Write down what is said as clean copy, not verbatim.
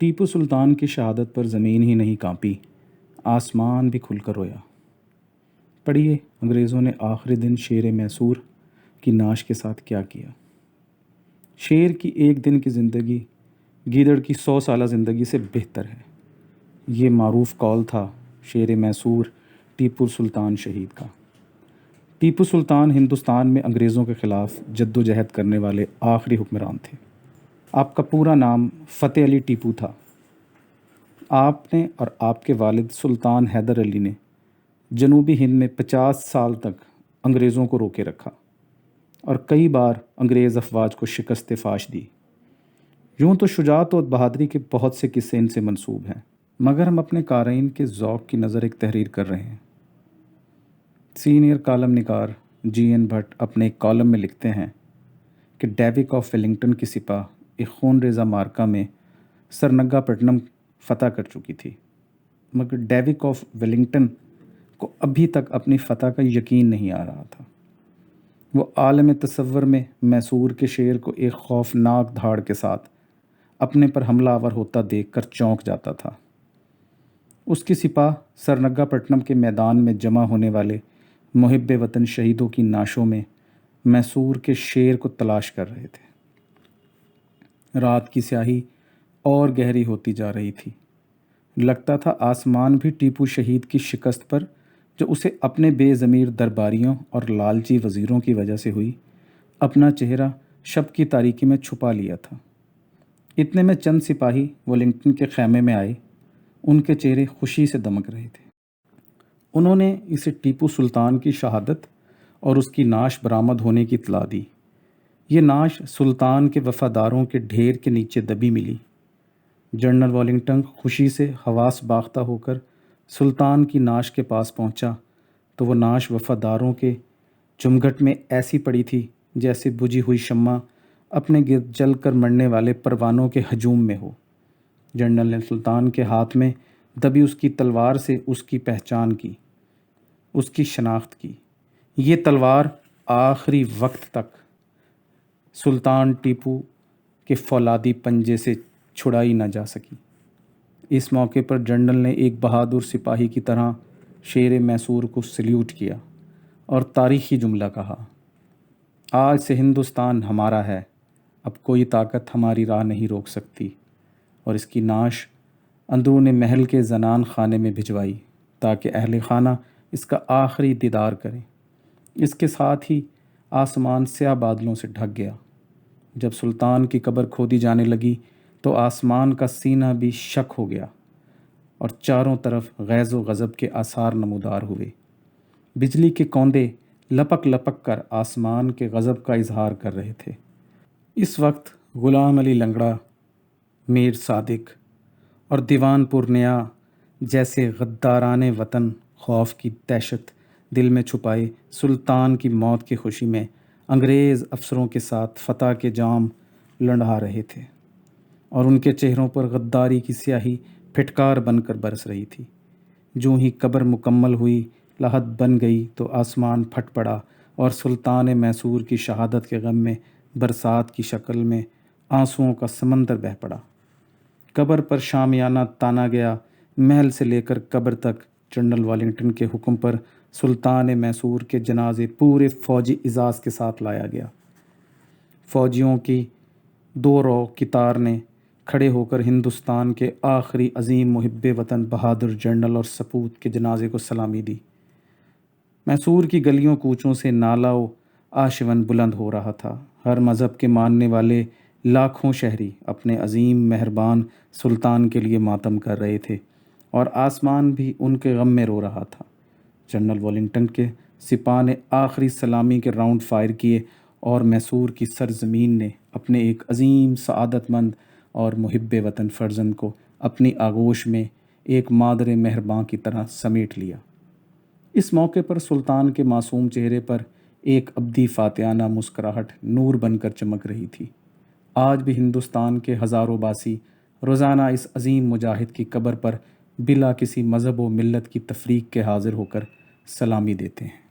ٹیپو سلطان کی شہادت پر زمین ہی نہیں کانپی، آسمان بھی کھل کر رویا۔ پڑھیے انگریزوں نے آخری دن شیر میسور کی نعش کے ساتھ کیا کیا۔ شیر کی ایک دن کی زندگی گیدڑ کی 100 سالہ زندگی سے بہتر ہے، یہ معروف قول تھا شیر میسور ٹیپو سلطان شہید کا۔ ٹیپو سلطان ہندوستان میں انگریزوں کے خلاف جد و جہد کرنے والے آخری حکمران تھے۔ آپ کا پورا نام فتح علی ٹیپو تھا۔ آپ نے اور آپ کے والد سلطان حیدر علی نے جنوبی ہند میں 50 سال تک انگریزوں کو روکے رکھا اور کئی بار انگریز افواج کو شکست فاش دی۔ یوں تو شجاعت اور بہادری کے بہت سے قصے ان سے منسوب ہیں، مگر ہم اپنے قارئین کے ذوق کی نظر ایک تحریر کر رہے ہیں۔ سینئر کالم نگار جی این بھٹ اپنے ایک کالم میں لکھتے ہیں کہ ڈیوک آف ویلنگٹن کی سپاہ ایک خون ریزہ مارکہ میں سرنگا پٹنم فتح کر چکی تھی، مگر ڈیوک آف ویلنگٹن کو ابھی تک اپنی فتح کا یقین نہیں آ رہا تھا۔ وہ عالم تصور میں میسور کے شیر کو ایک خوفناک دھاڑ کے ساتھ اپنے پر حملہ آور ہوتا دیکھ کر چونک جاتا تھا۔ اس کی سپاہ سرنگا پٹنم کے میدان میں جمع ہونے والے محب وطن شہیدوں کی نعشوں میں میسور کے شیر کو تلاش کر رہے تھے۔ رات کی سیاہی اور گہری ہوتی جا رہی تھی۔ لگتا تھا آسمان بھی ٹیپو شہید کی شکست پر، جو اسے اپنے بے ضمیر درباریوں اور لالچی وزیروں کی وجہ سے ہوئی، اپنا چہرہ شب کی تاریکی میں چھپا لیا تھا۔ اتنے میں چند سپاہی ویلنگٹن کے خیمے میں آئے، ان کے چہرے خوشی سے دمک رہے تھے۔ انہوں نے اسے ٹیپو سلطان کی شہادت اور اس کی نعش برآمد ہونے کی اطلاع دی۔ یہ نعش سلطان کے وفاداروں کے ڈھیر کے نیچے دبی ملی۔ جنرل ویلنگٹن خوشی سے حواس باختہ ہو کر سلطان کی نعش کے پاس پہنچا تو وہ نعش وفاداروں کے جمگھٹ میں ایسی پڑی تھی جیسے بجھی ہوئی شمع اپنے گرد جل کر مرنے والے پروانوں کے ہجوم میں ہو۔ جنرل نے سلطان کے ہاتھ میں دبی اس کی تلوار سے اس کی پہچان کی، اس کی شناخت کی۔ یہ تلوار آخری وقت تک سلطان ٹیپو کے فولادی پنجے سے چھڑائی نہ جا سکی۔ اس موقع پر جنرل نے ایک بہادر سپاہی کی طرح شیر میسور کو سلیوٹ کیا اور تاریخی جملہ کہا، آج سے ہندوستان ہمارا ہے، اب کوئی طاقت ہماری راہ نہیں روک سکتی، اور اس کی نعش اندرون محل کے زنان خانے میں بھجوائی تاکہ اہل خانہ اس کا آخری دیدار کریں۔ اس کے ساتھ ہی آسمان سیاہ بادلوں سے ڈھک گیا۔ جب سلطان کی قبر کھودی جانے لگی تو آسمان کا سینہ بھی شک ہو گیا اور چاروں طرف غیظ و غضب کے آثار نمودار ہوئے۔ بجلی کے کوندے لپک لپک کر آسمان کے غضب کا اظہار کر رہے تھے۔ اس وقت غلام علی لنگڑا، میر صادق اور دیوان پورنیا جیسے غداران وطن خوف کی دہشت دل میں چھپائے سلطان کی موت کی خوشی میں انگریز افسروں کے ساتھ فتح کے جام لڑھا رہے تھے، اور ان کے چہروں پر غداری کی سیاہی پھٹکار بن کر برس رہی تھی۔ جوں ہی قبر مکمل ہوئی، لحد بن گئی، تو آسمان پھٹ پڑا اور سلطان میسور کی شہادت کے غم میں برسات کی شکل میں آنسوؤں کا سمندر بہہ پڑا۔ قبر پر شامیانہ تانا گیا۔ محل سے لے کر قبر تک جنرل ویلنگٹن کے حکم پر سلطان میسور کے جنازے پورے فوجی اعزاز کے ساتھ لایا گیا۔ فوجیوں کی 2 رو قطار نے کھڑے ہو کر ہندوستان کے آخری عظیم محب وطن بہادر جنرل اور سپوت کے جنازے کو سلامی دی۔ میسور کی گلیوں کوچوں سے نعلہ و آشون بلند ہو رہا تھا۔ ہر مذہب کے ماننے والے لاکھوں شہری اپنے عظیم مہربان سلطان کے لیے ماتم کر رہے تھے، اور آسمان بھی ان کے غم میں رو رہا تھا۔ جنرل ویلنگٹن کے سپاہ نے آخری سلامی کے راؤنڈ فائر کیے اور میسور کی سرزمین نے اپنے ایک عظیم سعادت مند اور محب وطن فرزند کو اپنی آغوش میں ایک مادر مہرباں کی طرح سمیٹ لیا۔ اس موقع پر سلطان کے معصوم چہرے پر ایک ابدی فاتحانہ مسکراہٹ نور بن کر چمک رہی تھی۔ آج بھی ہندوستان کے ہزاروں باسی روزانہ اس عظیم مجاہد کی قبر پر بلا کسی مذہب و ملت کی تفریق کے حاضر ہو کر سلامی دیتے ہیں۔